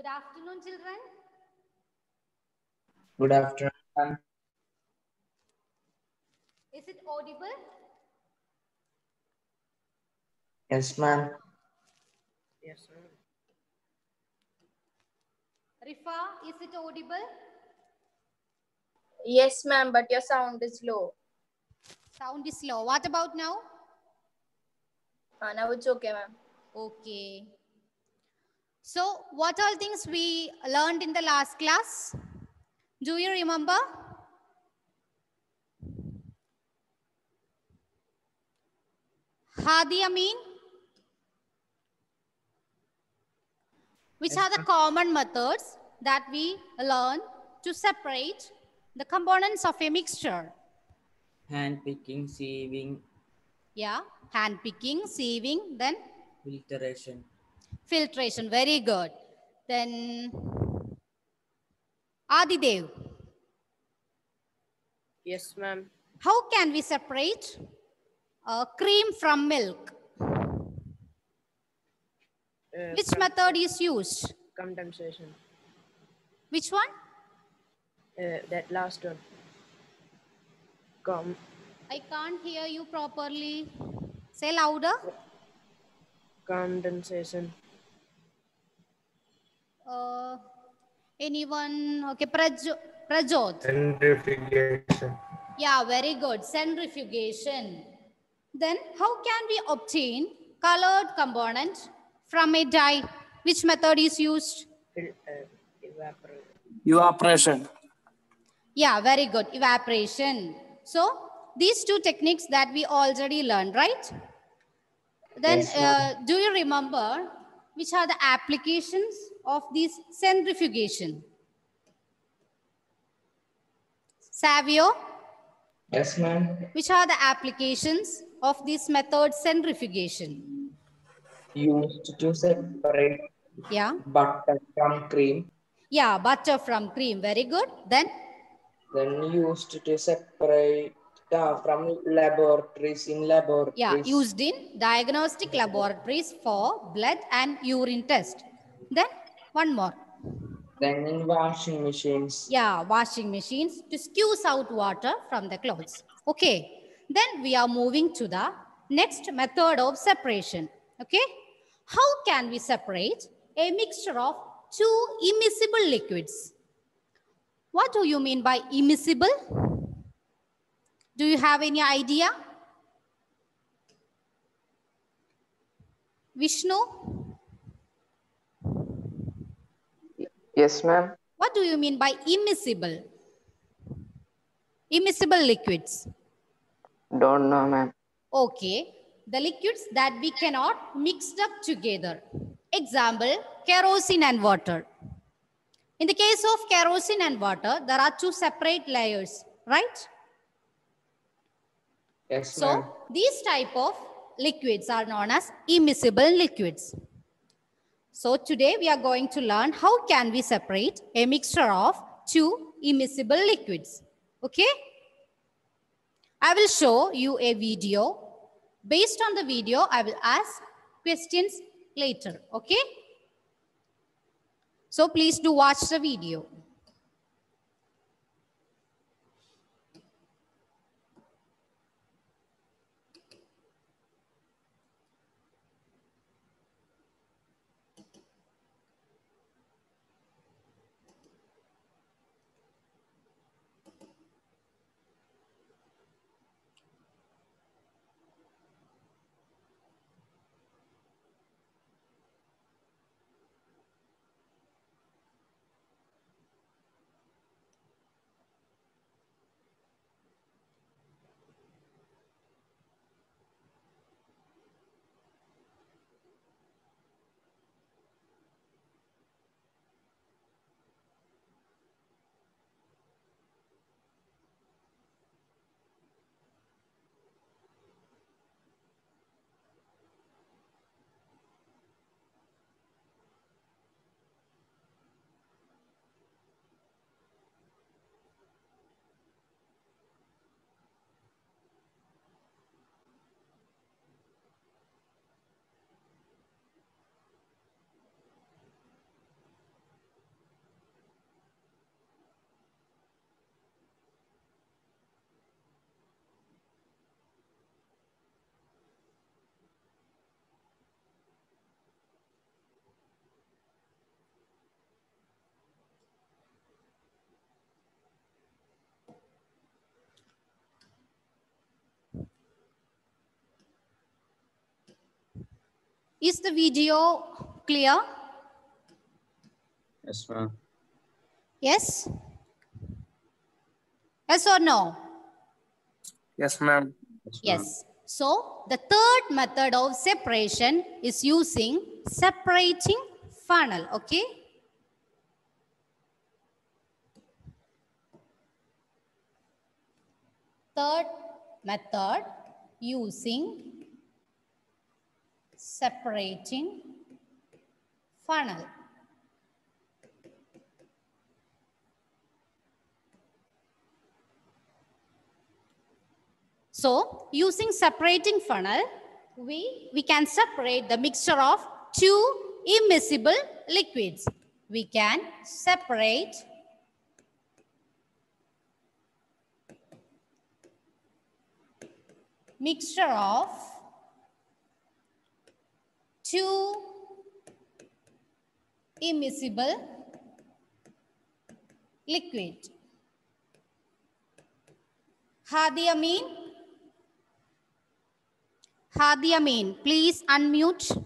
Good afternoon, children. Good afternoon, ma'am. Is it audible? Yes, ma'am. Yes, ma'am. Rifa, is it audible? Yes, ma'am, but your sound is low. Sound is low. What about now? Now it's okay, ma'am. Okay. So, what all things we learned in the last class? Do you remember? Hadi Amin? Which are the common methods that we learn to separate the components of a mixture? Hand picking, sieving, Yeah, hand picking, sieving, then filtration. filtration. Very good. Then Adidev, Yes, ma'am. how can we separate cream from milk? Which From method is used? condensation. Which one? That last one. I can't hear you properly. Say louder. Condensation. Anyone? Okay, Prajot. Centrifugation. Yeah, very good. Centrifugation. Then how can we obtain colored component from a dye? Which method is used? Evaporation. Yeah, very good. Evaporation. So these two techniques that we already learned, right? Then Yes, ma'am. do you remember which are the applications of this centrifugation? Savio, Yes, ma'am. which are the applications of this method centrifugation? Used to separate Yeah. butter from cream. Yeah, butter from cream. Very good. Then Then used to separate from laboratories in laboratories. yeah, used in diagnostic laboratories for blood and urine test. Then one more. Then in washing machines. Yeah, washing machines to squeeze out water from the clothes. Okay, then we are moving to the next method of separation. Okay, how can we separate a mixture of two immiscible liquids? What do you mean by immiscible? Do you have any idea? Vishnu? Yes, ma'am. What do you mean by immiscible? Immiscible liquids. Don't know, ma'am. Okay, the liquids that we cannot mix up together. Example, kerosene and water. In the case of kerosene and water, there are two separate layers, right? Yes, ma'am. So, these type of liquids are known as immiscible liquids. So, today we are going to learn how can we separate a mixture of two immiscible liquids. Okay? I will show you a video. Based on the video, I will ask questions later. Okay? So please do watch the video. Is the video clear? Yes, ma'am. Yes? Yes or no? Yes, ma'am. Yes. So the third method of separation is using separating funnel. Okay. Third method using separating funnel. So using separating funnel, we can separate the mixture of two immiscible liquids. We can separate mixture of two immiscible liquid. Hadi Amin? Hadi Amin, please unmute.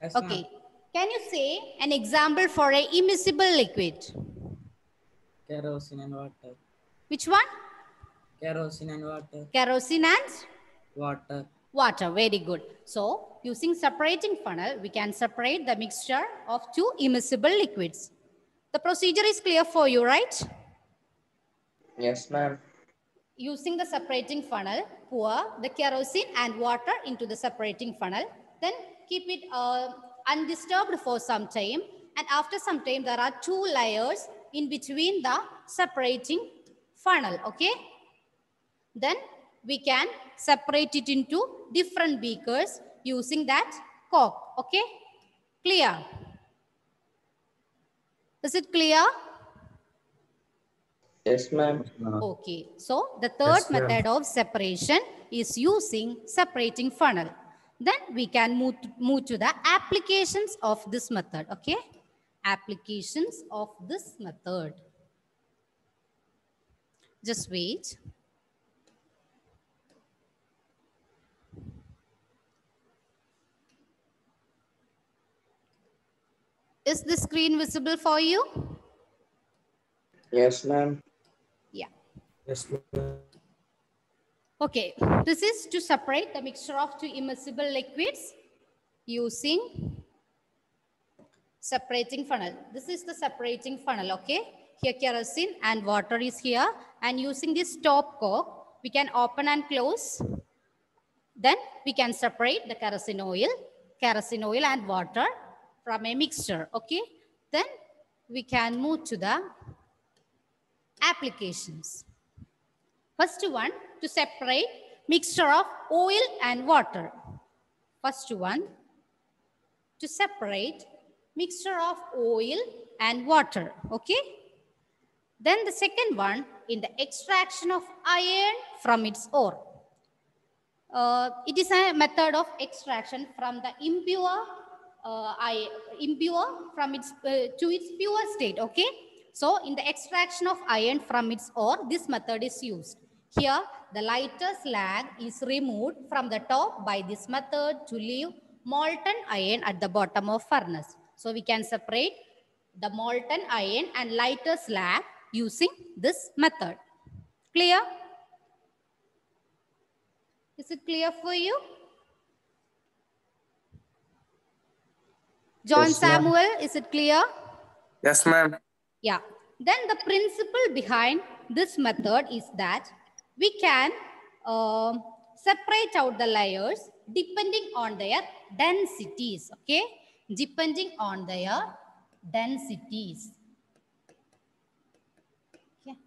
Yes, Okay. Can you say an example for a immiscible liquid? Kerosene and water. Which one? Kerosene and water. Kerosene and Water. water. Very good. So using separating funnel, we can separate the mixture of two immiscible liquids. The procedure is clear for you, right? Yes, ma'am. Using the separating funnel, pour the kerosene and water into the separating funnel. Then keep it undisturbed for some time. And after some time, there are two layers in between the separating funnel. Okay. Then we can separate it into different beakers using that cork. Okay. Clear? Is it clear? Yes, ma'am. Okay, so the third method of separation is using separating funnel. Then we can move to the applications of this method. Okay, applications of this method. Just wait. Is the screen visible for you? Yes, ma'am. Yeah. Yes, ma'am. Okay, this is to separate the mixture of two immiscible liquids using separating funnel. This is the separating funnel, okay? Here kerosene and water is here, and using this top cork, we can open and close. Then we can separate the kerosene oil and water from a mixture, okay? Then we can move to the applications. First one, to separate mixture of oil and water. First one, to separate mixture of oil and water, okay? Then the second one, in the extraction of iron from its ore. It is a method of extraction from the impure from its to its pure state, okay? So in the extraction of iron from its ore, this method is used. Here, the lighter slag is removed from the top by this method to leave molten iron at the bottom of furnace. So we can separate the molten iron and lighter slag using this method. Clear? Is it clear for you? John Yes, ma'am. Samuel, is it clear? Yes, ma'am. Yeah. Then the principle behind this method is that we can separate out the layers depending on their densities, okay? Depending on their densities. Okay.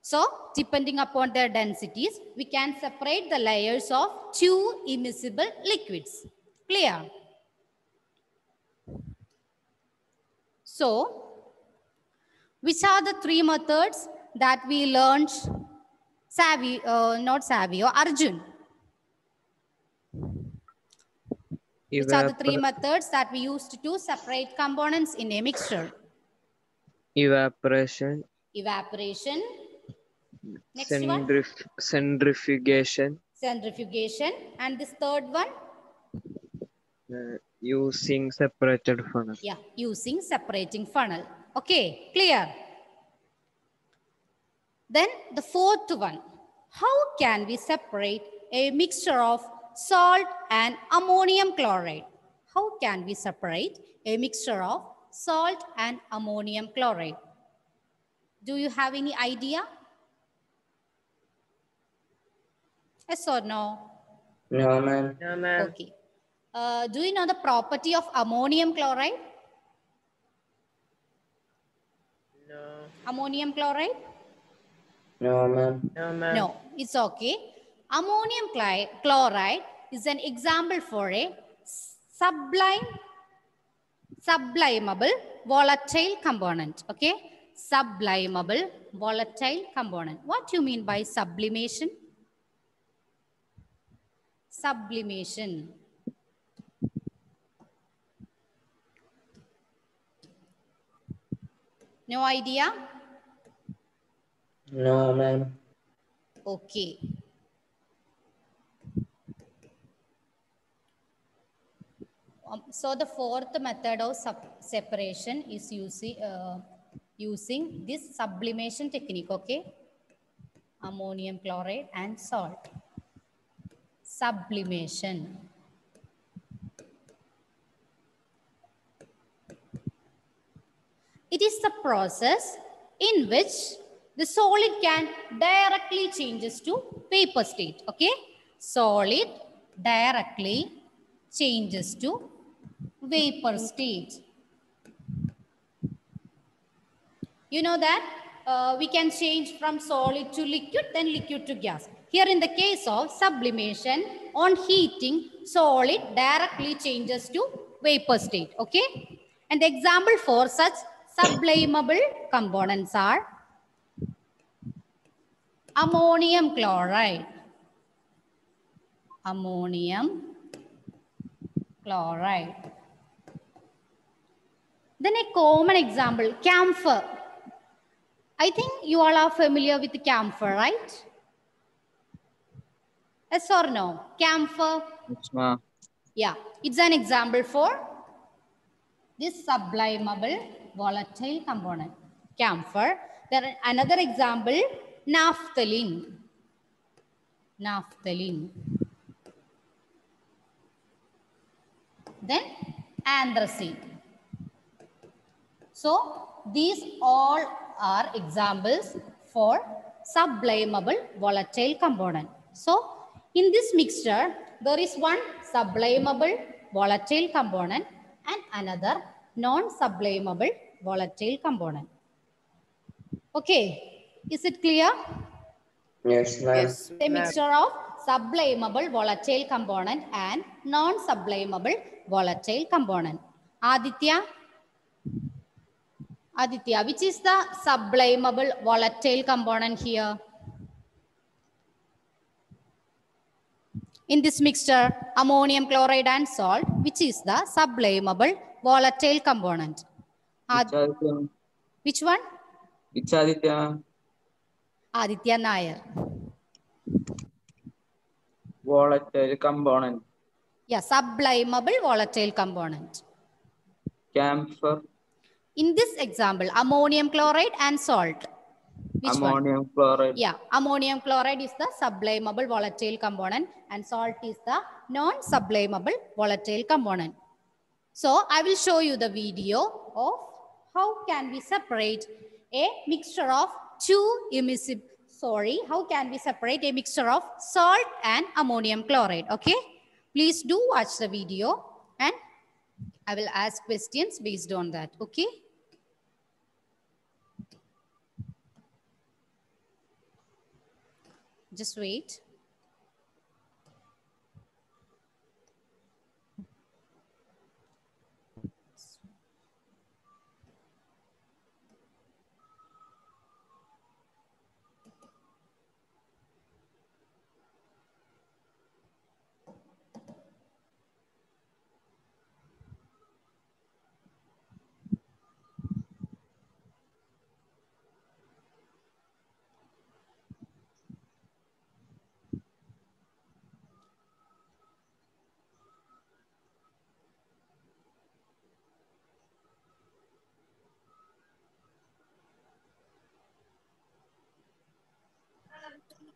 So, depending upon their densities, we can separate the layers of two immiscible liquids. Clear? So, which are the three methods that we learned? Arjun. Which are the three methods that we used to separate components in a mixture? Evaporation. Evaporation. Next one? Centrifugation. Centrifugation. And this third one? Using separated funnel. Yeah, using separating funnel. Okay, clear. Then the fourth one, how can we separate a mixture of salt and ammonium chloride? How can we separate a mixture of salt and ammonium chloride? Do you have any idea? Yes or no? No, ma'am. No, ma'am. Okay. Do you know the property of ammonium chloride? No. Ammonium chloride? No, ma'am. No, ma'am. No, it's okay. Ammonium chloride is an example for a sublimable volatile component. Okay, sublimable volatile component. What do you mean by sublimation? Sublimation. No idea? No, ma'am. Okay. So the fourth method of separation is using this sublimation technique, okay? Ammonium chloride and salt. Sublimation. It is the process in which the solid can directly changes to vapor state, okay? Solid directly changes to vapor state. You know that we can change from solid to liquid, then liquid to gas. Here in the case of sublimation, on heating, solid directly changes to vapor state, okay? And the example for such sublimable components are ammonium chloride, ammonium chloride. Then a common example, camphor. I think you all are familiar with camphor, right? Yes or no? Camphor. Yes, ma'am. Yeah, it's an example for this sublimable volatile component, camphor. There are another example, naphthalene. Naphthalene. Then anthracene. So these all are examples for sublimable volatile component. So in this mixture, there is one sublimable volatile component and another non-sublimable volatile component. Okay, is it clear? Yes, ma'am. Yes, A ma'am. mixture of sublimable volatile component and non-sublimable volatile component. Aditya? Aditya, which is the sublimable volatile component here? In this mixture, ammonium chloride and salt, which is the sublimable volatile component? Aditya. Which one? It's Aditya. Aditya Nair. Volatile component. Yeah, sublimable volatile component. Camphor. In this example, ammonium chloride and salt. Which one? Ammonium chloride. Yeah, ammonium chloride is the sublimable volatile component and salt is the non-sublimable volatile component. So I will show you the video of how can we separate a mixture of how can we separate a mixture of salt and ammonium chloride, okay? Please do watch the video and I will ask questions based on that, okay? Just wait.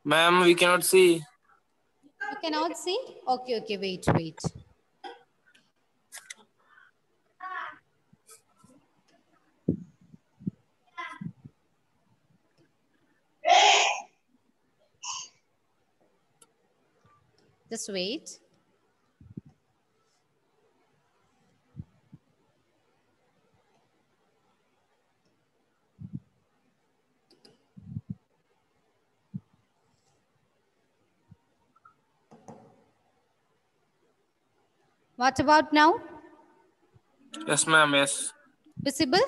Ma'am, we cannot see. You cannot see? Okay, okay, wait. Just wait. What about now? Yes, ma'am. Yes. Visible?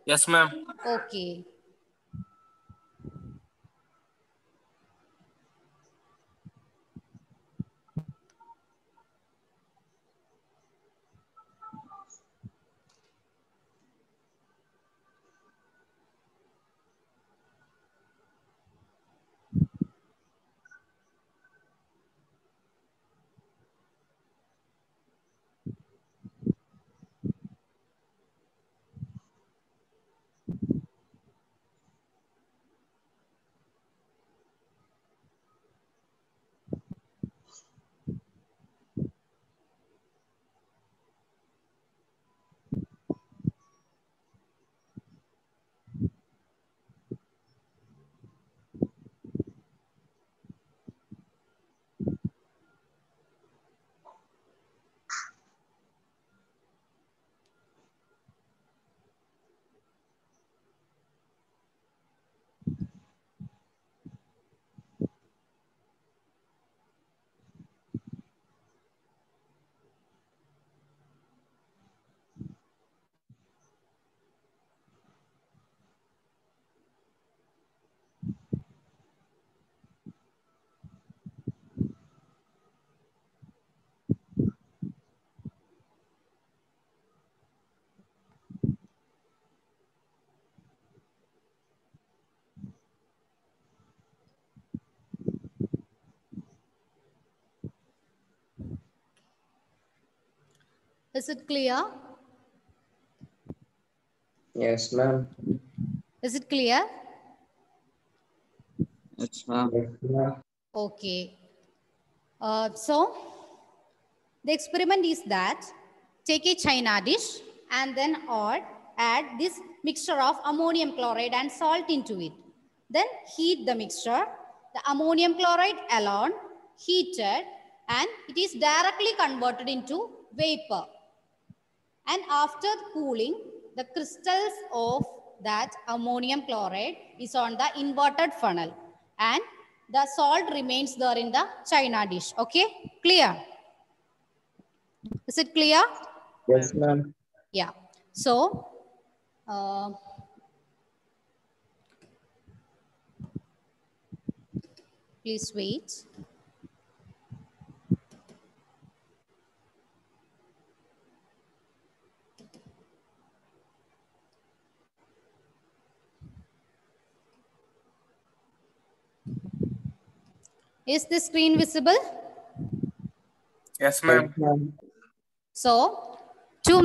Yes, ma'am. Okay. Is it clear? Yes, ma'am. Is it clear? Yes, ma'am. Yes, ma'am. Okay. So the experiment is that take a china dish and then add this mixture of ammonium chloride and salt into it. Then heat the mixture. The ammonium chloride alone heated and it is directly converted into vapor. And after cooling, the crystals of that ammonium chloride is on the inverted funnel and the salt remains there in the china dish. Okay, clear? Is it clear? Yes, ma'am. Yeah. So, please wait. Is the screen visible? Yes, Yes, ma'am. ma'am. So, to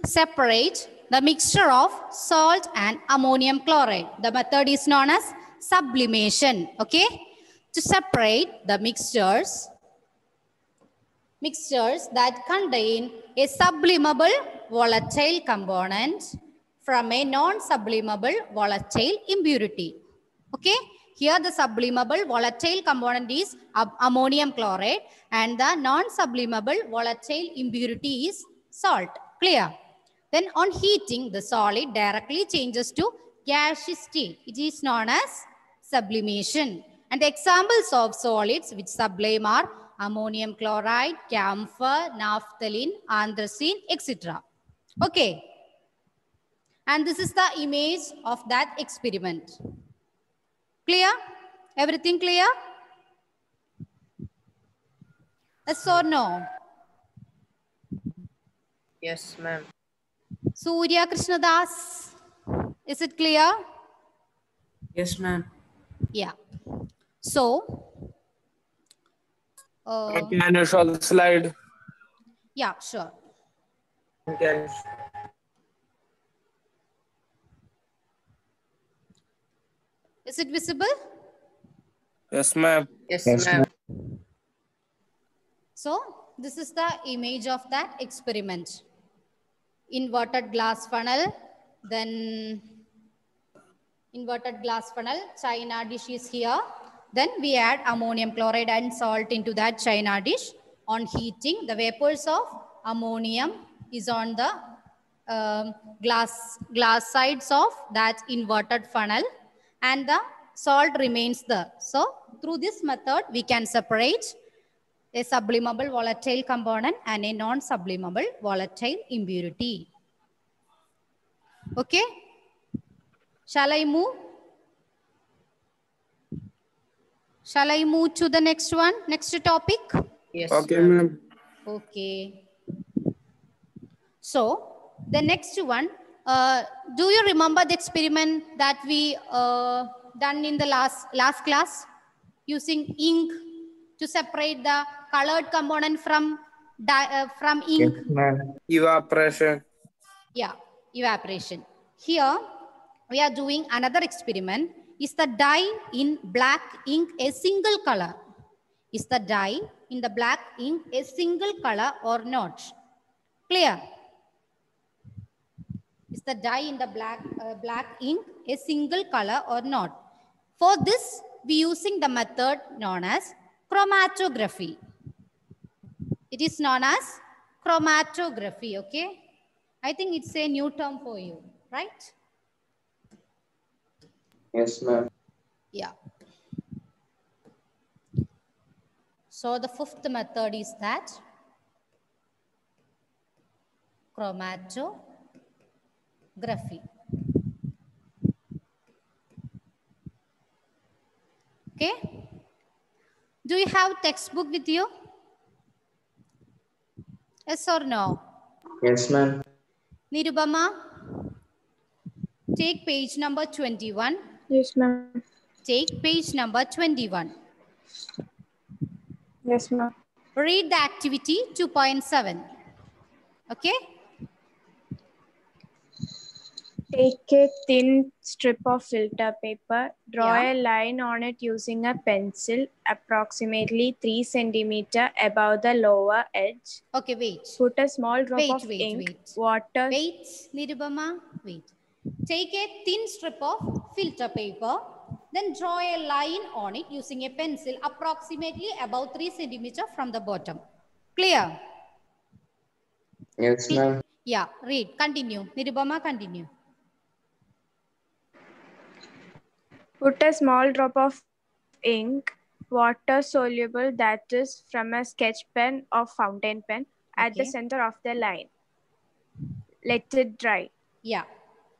separate the mixture of salt and ammonium chloride, the method is known as sublimation. Okay? To separate the mixtures that contain a sublimable volatile component from a non-sublimable volatile impurity. Okay, here the sublimable volatile component is ammonium chloride and the non-sublimable volatile impurity is salt. Clear? Then on heating, the solid directly changes to gaseous state. It is known as sublimation. And the examples of solids which sublime are ammonium chloride, camphor, naphthalene, anthracene, etc. Okay. And this is the image of that experiment. Clear? Everything clear? Yes or no? Yes, ma'am. Surya Krishnadas, is it clear? Yes, ma'am. Yeah. So, Can you show the slide? yeah, sure. Can Is it visible? Yes, ma'am. Yes, Yes, ma'am. ma'am. So this is the image of that experiment. Inverted glass funnel, then inverted glass funnel, china dish is here. Then we add ammonium chloride and salt into that china dish. On heating, the vapors of ammonium is on the glass sides of that inverted funnel, and the salt remains there. So through this method, we can separate a sublimable volatile component and a non-sublimable volatile impurity. Okay? Shall I move? Shall I move to the next one, next topic? Yes, Okay, ma'am. ma'am. Okay. So the next one, do you remember the experiment that we done in the last class using ink to separate the colored component from ink? Yes, ma'am. Evaporation. Yeah, evaporation. Here we are doing another experiment. Is the dye in black ink a single color? Is the dye in the black ink a single color or not? Clear? Is the dye in the black ink a single color or not? For this, we using the method known as chromatography. It is known as chromatography, okay? I think it's a new term for you, right? Yes, ma'am. Yeah. So the fifth method is that chromatography. Okay. Do you have textbook with you? Yes or no? Yes, ma'am. Nirubama, take page number 21. Yes, ma'am. Take page number 21. Yes, ma'am. Read the activity 2.7. Okay? Take a thin strip of filter paper, draw Yeah. a line on it using a pencil approximately 3 centimeter above the lower edge. Okay, wait. Put a small drop of ink, Wait. water. Wait, Nirubama, wait. Take a thin strip of filter paper, then draw a line on it using a pencil approximately about 3 centimeter from the bottom. Clear? Yes, ma'am. Yeah, read. Continue. Nirubama, continue. Put a small drop of ink, water soluble, that is from a sketch pen or fountain pen, at the Okay. center of the line. Let it dry. Yeah.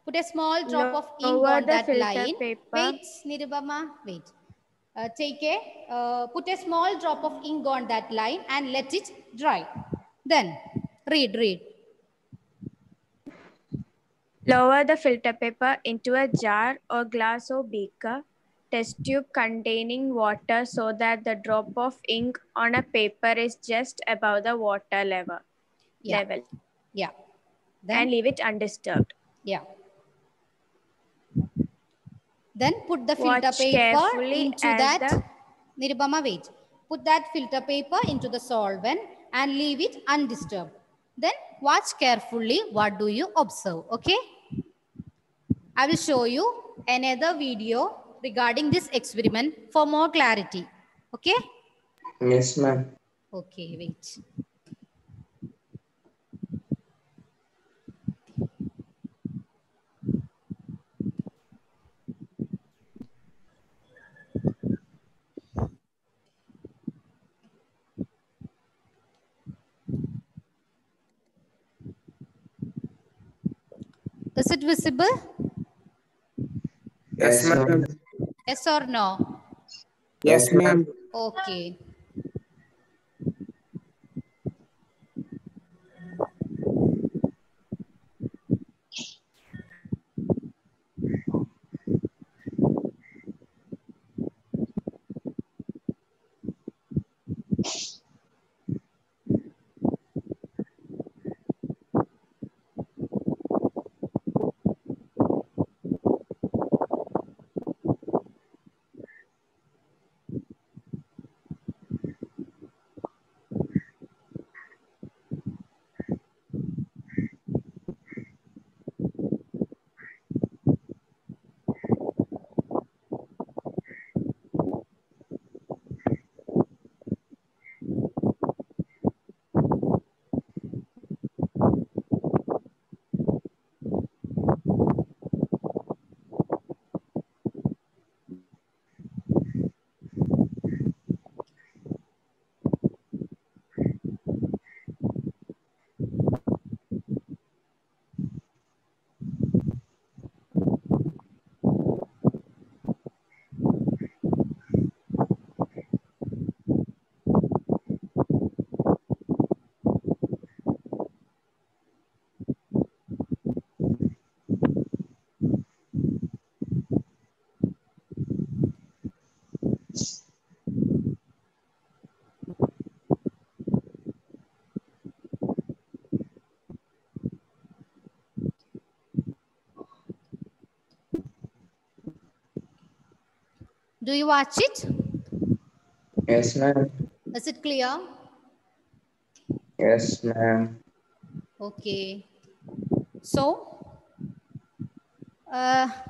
Put a small drop of ink Lower on the that filter line. paper. Wait, Nirubama, wait. Put a small drop of ink on that line and let it dry. Then, read. Lower the filter paper into a jar or glass or beaker. Test tube containing water so that the drop of ink on a paper is just above the water level. Yeah. Yeah. Then, And leave it undisturbed. yeah. Then put the filter Watch paper carefully into as that. the Nirubama, wait. Put that filter paper into the solvent and leave it undisturbed. Then watch carefully what do you observe. Okay. I will show you another video regarding this experiment for more clarity. Okay. Yes, ma'am. Okay, wait. Is it visible? Yes, Yes, ma'am. ma'am. Yes or no? Yes, ma'am. Okay. Do you watch it? Yes, ma'am. Is it clear? Yes, ma'am. Okay. So,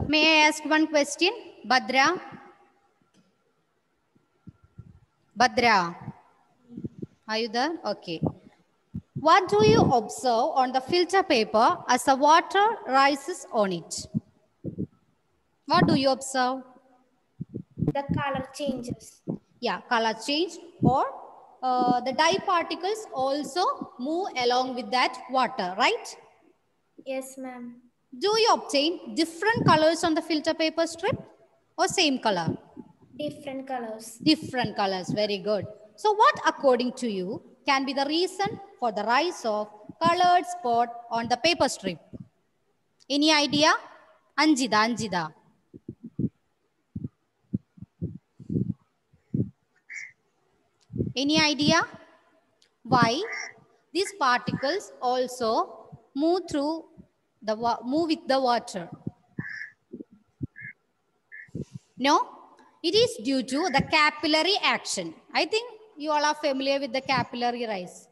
may I ask one question? Badra? Badra, are you there? Okay. What do you observe on the filter paper as the water rises on it? What do you observe? The color changes. Yeah, color change, or the dye particles also move along with that water, right? Yes, ma'am. Do you obtain different colors on the filter paper strip or same color? Different colors. Different colors, very good. So what, according to you, can be the reason for the rise of colored spot on the paper strip? Any idea? Anjida. Any idea why these particles also move with the water? No, it is due to the capillary action. I think you all are familiar with the capillary rise.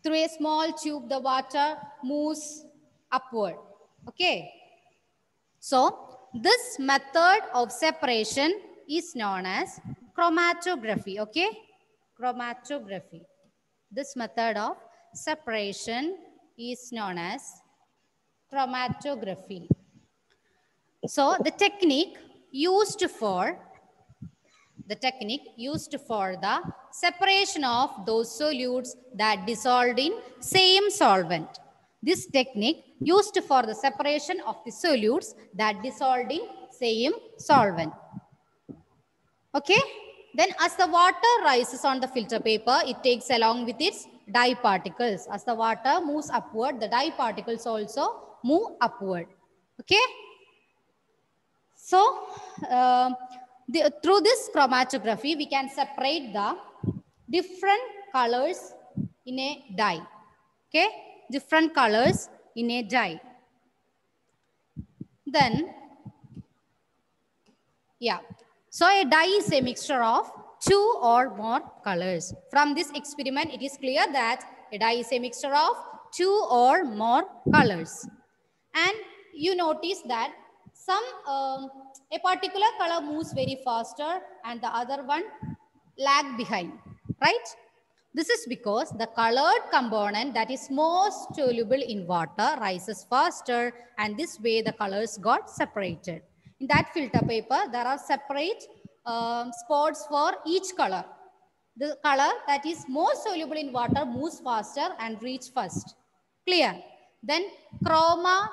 Through a small tube, the water moves upward. Okay. So this method of separation is known as chromatography. Okay. Chromatography. This method of separation is known as chromatography. So the technique used for the separation of those solutes that dissolved in same solvent. This technique used for the separation of the solutes that dissolved in same solvent. Okay. Then as the water rises on the filter paper, it takes along with its dye particles. As the water moves upward, the dye particles also move upward. Okay. So, through this chromatography, we can separate the different colors in a dye. Okay, different colors in a dye. Then, yeah. So, a dye is a mixture of 2 or more colors. From this experiment, it is clear that a dye is a mixture of 2 or more colors. And you notice that a particular color moves very faster and the other one lag behind, right? This is because the colored component that is most soluble in water rises faster, and this way the colors got separated. In that filter paper, there are separate spots for each color. The color that is most soluble in water moves faster and reach first. Clear? Then chroma,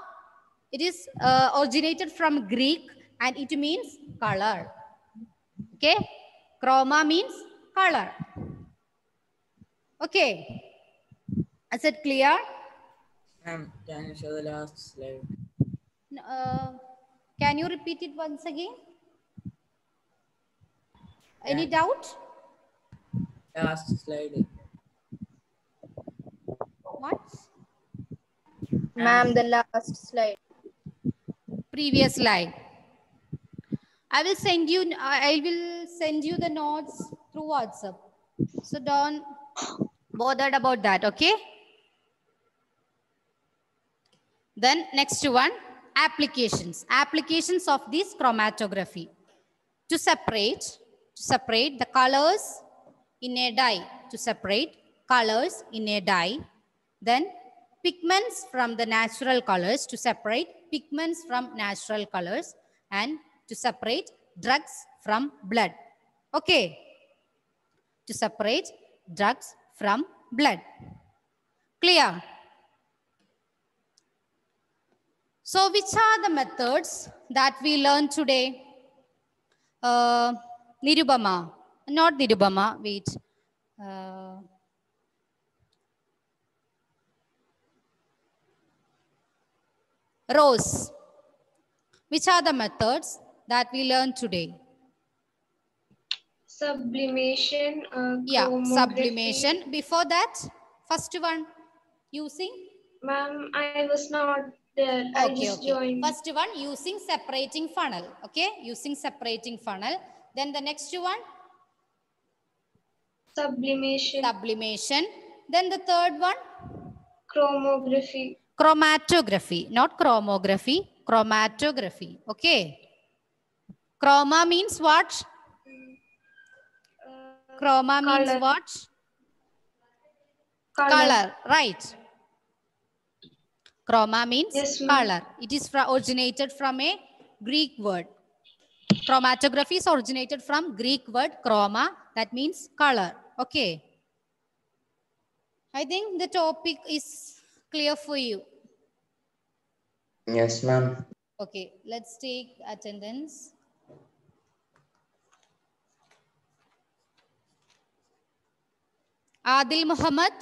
it is originated from Greek and it means color. Okay? Chroma means color. Okay. Is it clear? Ma'am, can you show the last slide? Can you repeat it once again? Any doubt? Last slide. What? Ma'am, the last slide. Previous slide. I will send you the notes through WhatsApp. So don't bother about that, okay? Then next one, applications. Applications of this chromatography. To separate the colors in a dye. To separate colors in a dye. Then pigments from the natural colors. To separate pigments from natural colors. And to separate drugs from blood. Okay. To separate drugs from blood. Clear? So which are the methods that we learned today? Nirubama. Not Nirubama. Wait. Rose. Which are the methods that we learned today? Sublimation. Yeah, Chromography. sublimation. Before that, first one, using Ma'am, I was not there. I Okay, just okay. joined. First one, using separating funnel. Okay, using separating funnel. Then the next one, Sublimation. sublimation. Then the third one, Chromography. chromatography, not chromography, chromatography. Okay. Chroma means what? Chroma means Color. what? Color. Color, right. Chroma means Yes, ma'am. color. It is originated from a Greek word. Chromatography is originated from Greek word chroma. That means color. Okay. I think the topic is clear for you. Yes, ma'am. Okay, let's take attendance. Adil Muhammad.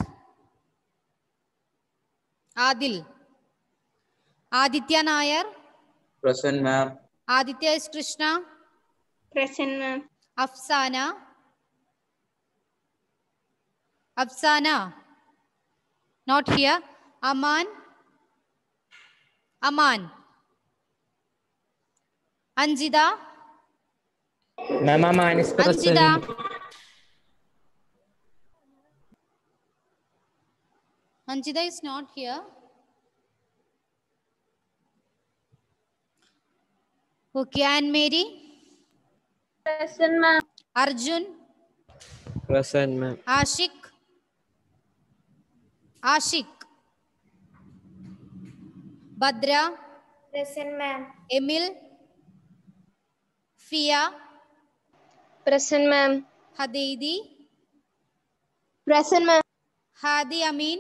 Adil. Aditya Nair. Present, ma'am. Aditya is Krishna. Present, ma'am. Afsana. Afsana. Not here. Aman. Aman. Anjida. Ma'am, Aman is present. Anjida. Anjida is not here. Okay, and Mary. Present, ma'am. Arjun. Present, ma'am. Ashik. Ashik. Badra. Present, ma'am. Emil. Fia. Present, ma'am. Hadeidi. Present, ma'am. Hadi Amin.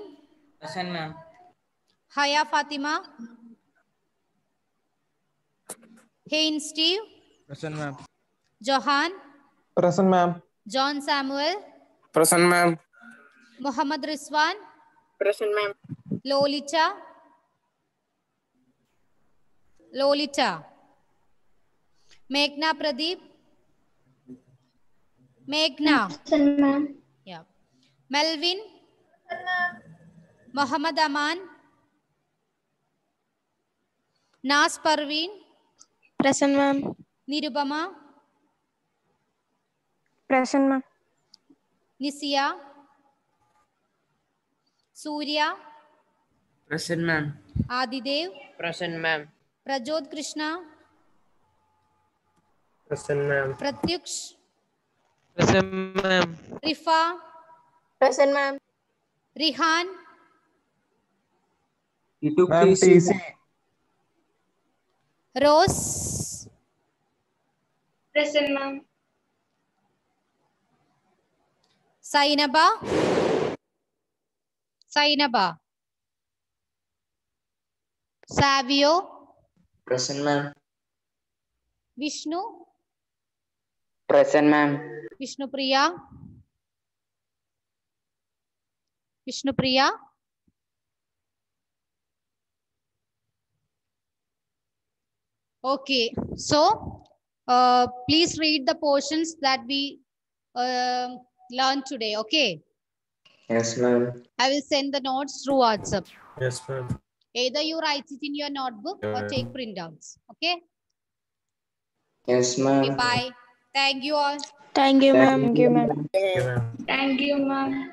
Present, ma'am. Haya Fatima. Hein Steve. Present, ma'am. Johan. Present, ma'am. John Samuel. Present, ma'am. Muhammad Rizwan. Present, ma'am. Lolita. Lolita. Meghna Pradeep. Meghna. Present, ma'am. Yeah. Melvin. Muhammad Aman. Nas Parveen. Present, ma'am. Nirubama. Present, ma'am. Nisia. Surya. Present, ma'am. Adidev. Present, ma'am. Prajot Krishna. Present, ma'am. Pratyuksh. Present, ma'am. Rifa. Present, ma'am. Rihan. You took Ma'am, TC. TC. Rose. Present, ma'am. Sainaba. Sainaba. Savio. Present, ma'am. Vishnu. Present, ma'am. Vishnu Priya. Vishnu Priya. Okay, so please read the portions that we learned today. Okay, Yes, ma'am. I will send the notes through WhatsApp. Yes, ma'am. Either you write it in your notebook or take printouts. Okay, Yes, okay, ma'am. bye. Thank you all. Thank you, Thank ma'am. you, ma'am. Thank you, ma'am.